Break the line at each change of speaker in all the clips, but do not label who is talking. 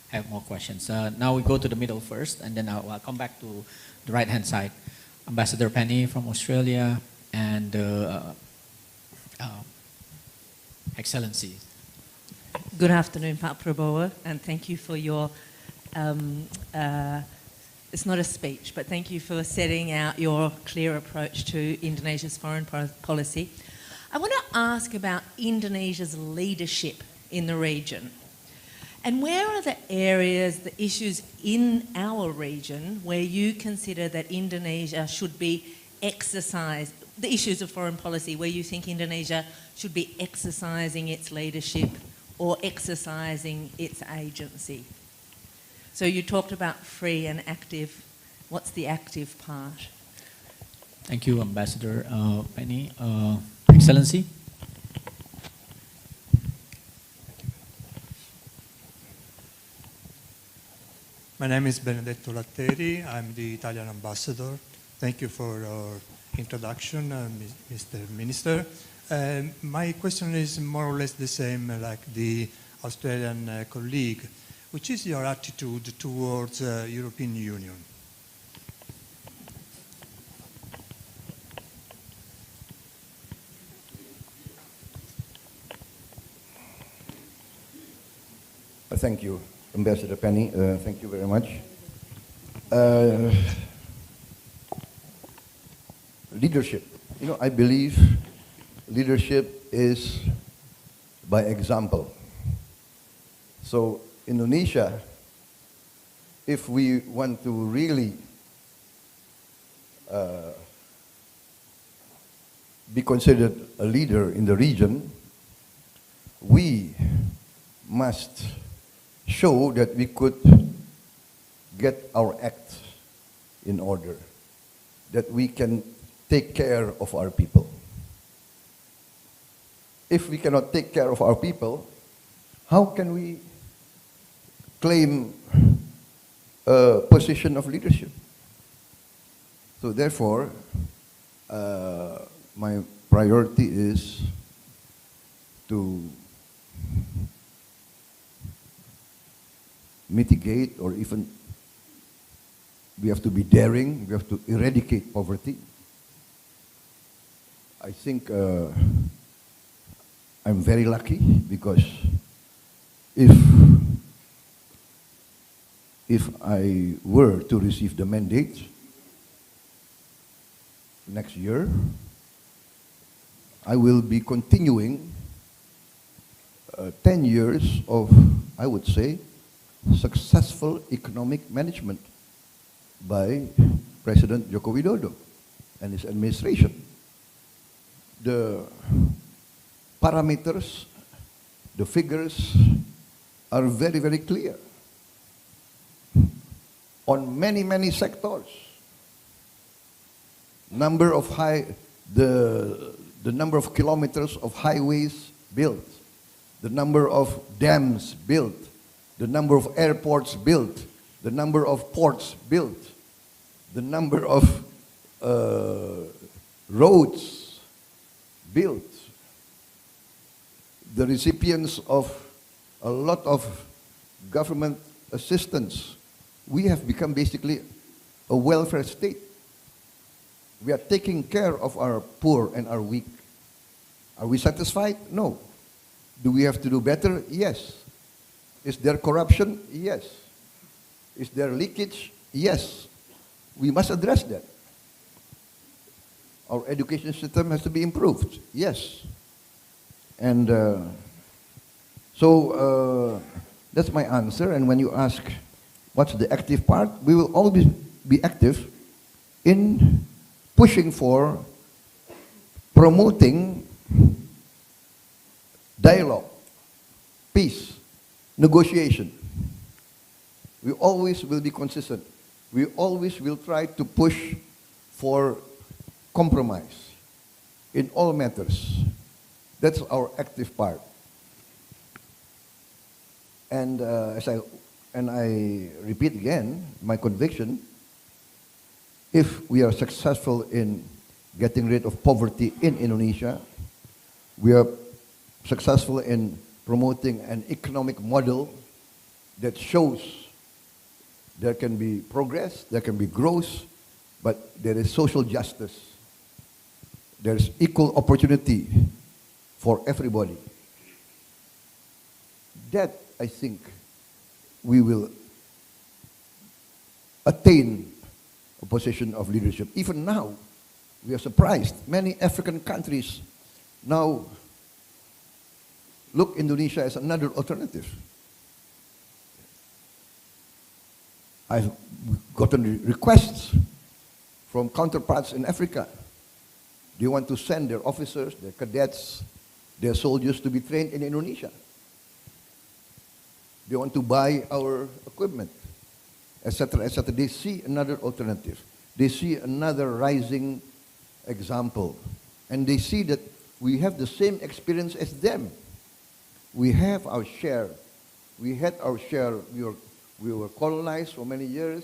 have more questions. Now we go to the middle first, and then I'll come back to the right-hand side. Ambassador Penny from Australia, and Excellency.
Good afternoon, Pak Prabowo, and thank you for your, it's not a speech, but thank you for setting out your clear approach to Indonesia's foreign policy. I want to ask about Indonesia's leadership in the region. And where are the areas, the issues in our region where you consider that Indonesia should be exercised, the issues of foreign policy, where you think Indonesia should be exercising its leadership or exercising its agency? So you talked about free and active. What's the active part?
Thank you, Ambassador Penny. Excellency.
My name is Benedetto Latteri. I'm the Italian ambassador. Thank you for your introduction, Mr. Minister. My question is more or less the same like the Australian colleague. Which is your attitude towards European Union?
Thank you, Ambassador Penny. Thank you very much. Leadership. You know, I believe leadership is by example. So Indonesia, if we want to really be considered a leader in the region, we must show that we could get our act in order, that we can take care of our people. If we cannot take care of our people, how can we claim a position of leadership? So therefore, my priority is to mitigate, or even we have to be daring, we have to eradicate poverty. I think I'm very lucky because if I were to receive the mandate next year, I will be continuing 10 years of, I would say, successful economic management by President Joko Widodo and his administration. The parameters, the figures are very, very clear. On many, many sectors, the number of kilometers of highways built, the number of dams built, the number of airports built, the number of ports built, the number of roads built, the recipients of a lot of government assistance. We have become basically a welfare state. We are taking care of our poor and our weak. Are we satisfied? No. Do we have to do better? Yes. Is there corruption? Yes. Is there leakage? Yes. We must address that. Our education system has to be improved. Yes. And so that's my answer. And when you ask what's the active part, we will always be active in pushing for promoting dialogue, peace, negotiation. We always will be consistent. We always will try to push for compromise in all matters. That's our active part. And I repeat again, my conviction, if we are successful in getting rid of poverty in Indonesia, we are successful in promoting an economic model that shows there can be progress, there can be growth, but there is social justice. There's equal opportunity for everybody. That, I think, we will attain a position of leadership. Even now, we are surprised. Many African countries now look Indonesia as another alternative. I've gotten requests from counterparts in Africa. They want to send their officers, their cadets, their soldiers to be trained in Indonesia. They want to buy our equipment, etc., etc. They see another alternative. They see another rising example. And they see that we have the same experience as them. We have our share. We had our share. We were colonized for many years.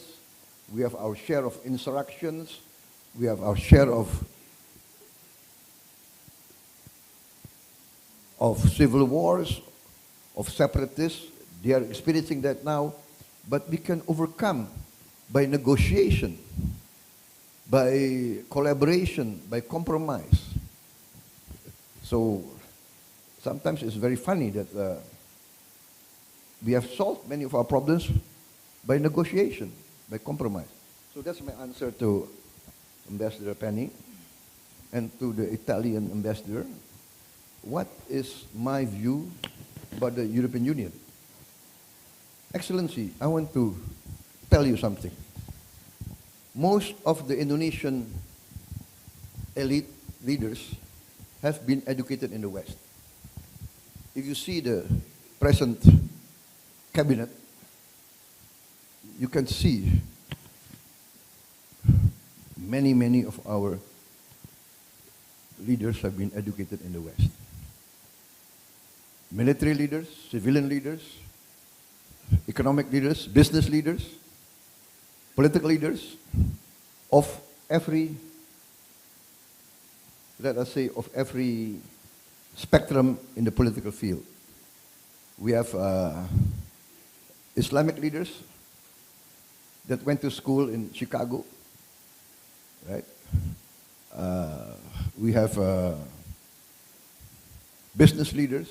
We have our share of insurrections. We have our share of civil wars, of separatists. They are experiencing that now. But we can overcome by negotiation, by collaboration, by compromise. So sometimes it's very funny that we have solved many of our problems by negotiation, by compromise. So that's my answer to Ambassador Penny and to the Italian ambassador. What is my view about the European Union? Excellency, I want to tell you something. Most of the Indonesian elite leaders have been educated in the West. If you see the present cabinet, you can see many of our leaders have been educated in the West. Military leaders, civilian leaders, economic leaders, business leaders, political leaders of every, let us say, of every spectrum in the political field. We have Islamic leaders that went to school in Chicago, right? We have business leaders.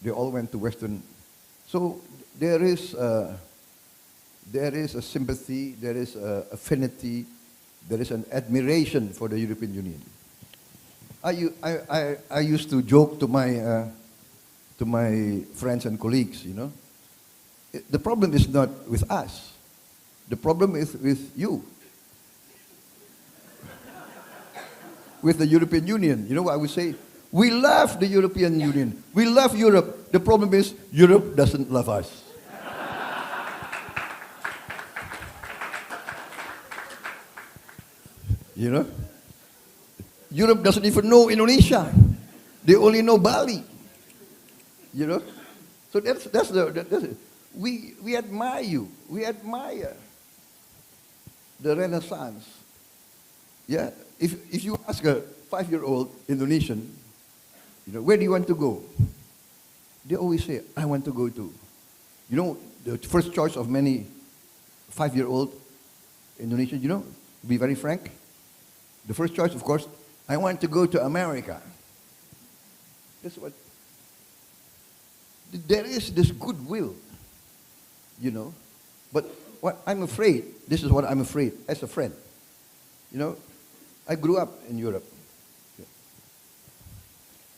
They all went to Western. So there is a sympathy, there is an affinity, there is an admiration for the European Union. I used to joke to my friends and colleagues, you know, the problem is not with us. The problem is with you. With the European Union. You know what I would say? We love the European Union. We love Europe. The problem is Europe doesn't love us. You know? Europe doesn't even know Indonesia. They only know Bali. You know? So that's it. We admire you. We admire the Renaissance. Yeah? If you ask a 5-year-old Indonesian, you know, where do you want to go? They always say, I want to go to. You know, the first choice of many 5-year-old Indonesians, you know, to be very frank, the first choice, of course, I want to go to America. That's what. There is this goodwill, you know. But what I'm afraid, this is what I'm afraid as a friend. You know, I grew up in Europe.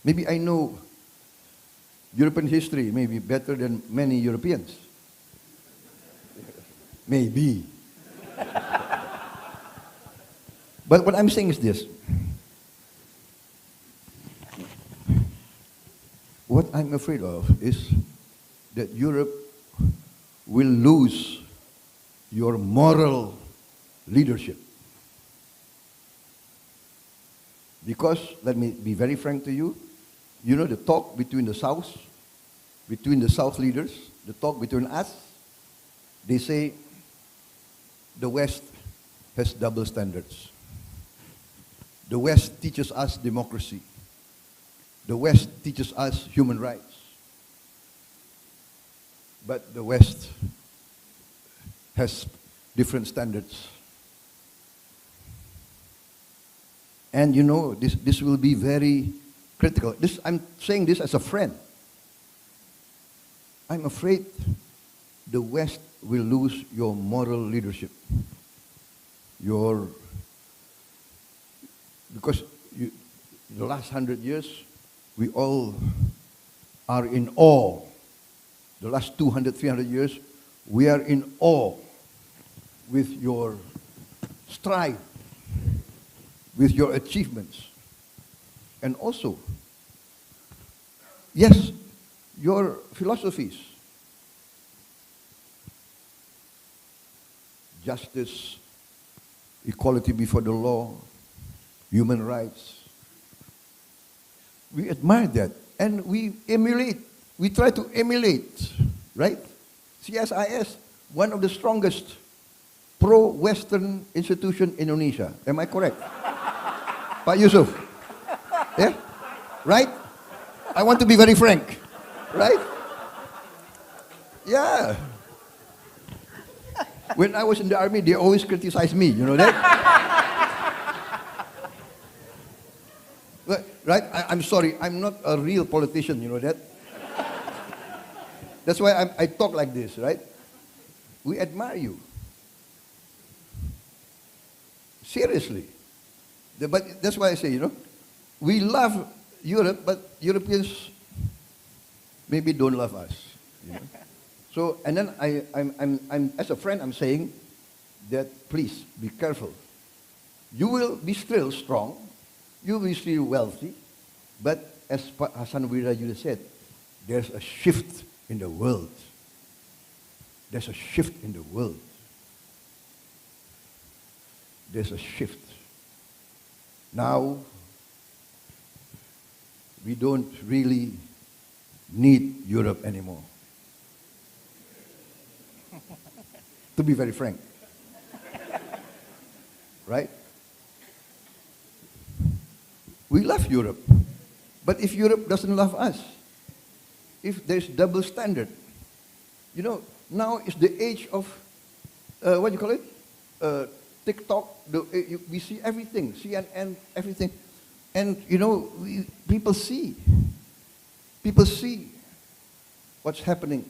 Maybe I know European history maybe better than many Europeans. Maybe. But what I'm saying is this. What I'm afraid of is that Europe will lose your moral leadership. Because, let me be very frank to you, you know the talk between the South leaders, the talk between us, they say the West has double standards. The West teaches us democracy. The West teaches us human rights. but the West has different standards. And you know, this will be very critical. I'm saying this as a friend. I'm afraid the West will lose your moral leadership. Because the last 100 years, we all are in awe. The last 200, 300 years, we are in awe with your strive, with your achievements. And also, yes, your philosophies. Justice, equality before the law, human rights. We admire that. And we emulate. We try to emulate, right? CSIS, one of the strongest pro-Western institution in Indonesia. Am I correct? Pak Yusuf? Yeah? Right? I want to be very frank. Right? Yeah. When I was in the army, they always criticized me. You know that? Right? I'm sorry. I'm not a real politician. You know that? That's why I talk like this, right? We admire you. Seriously. But that's why I say, you know, we love Europe, but Europeans maybe don't love us. You know? So, and then I'm as a friend, I'm saying that please be careful. You will be still strong, you will be still wealthy, but as Hassan Wiraju said, there's a shift in the world. There's a shift in the world. There's a shift. Now, we don't really need Europe anymore. To be very frank. Right? We love Europe. But if Europe doesn't love us, if there's double standard, you know, now is the age of, what do you call it? TikTok, we see everything, CNN, everything. And, you know, people see what's happening.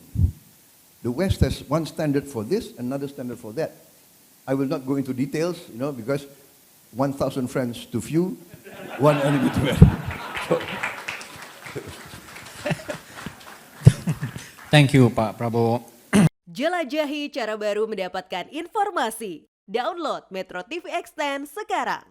The West has one standard for this, another standard for that. I will not go into details, you know, because 1,000 friends too few, one enemy too many. So.
Thank you, Pak Prabowo.
Jelajahi cara baru mendapatkan informasi. Download Metro TV Extend sekarang.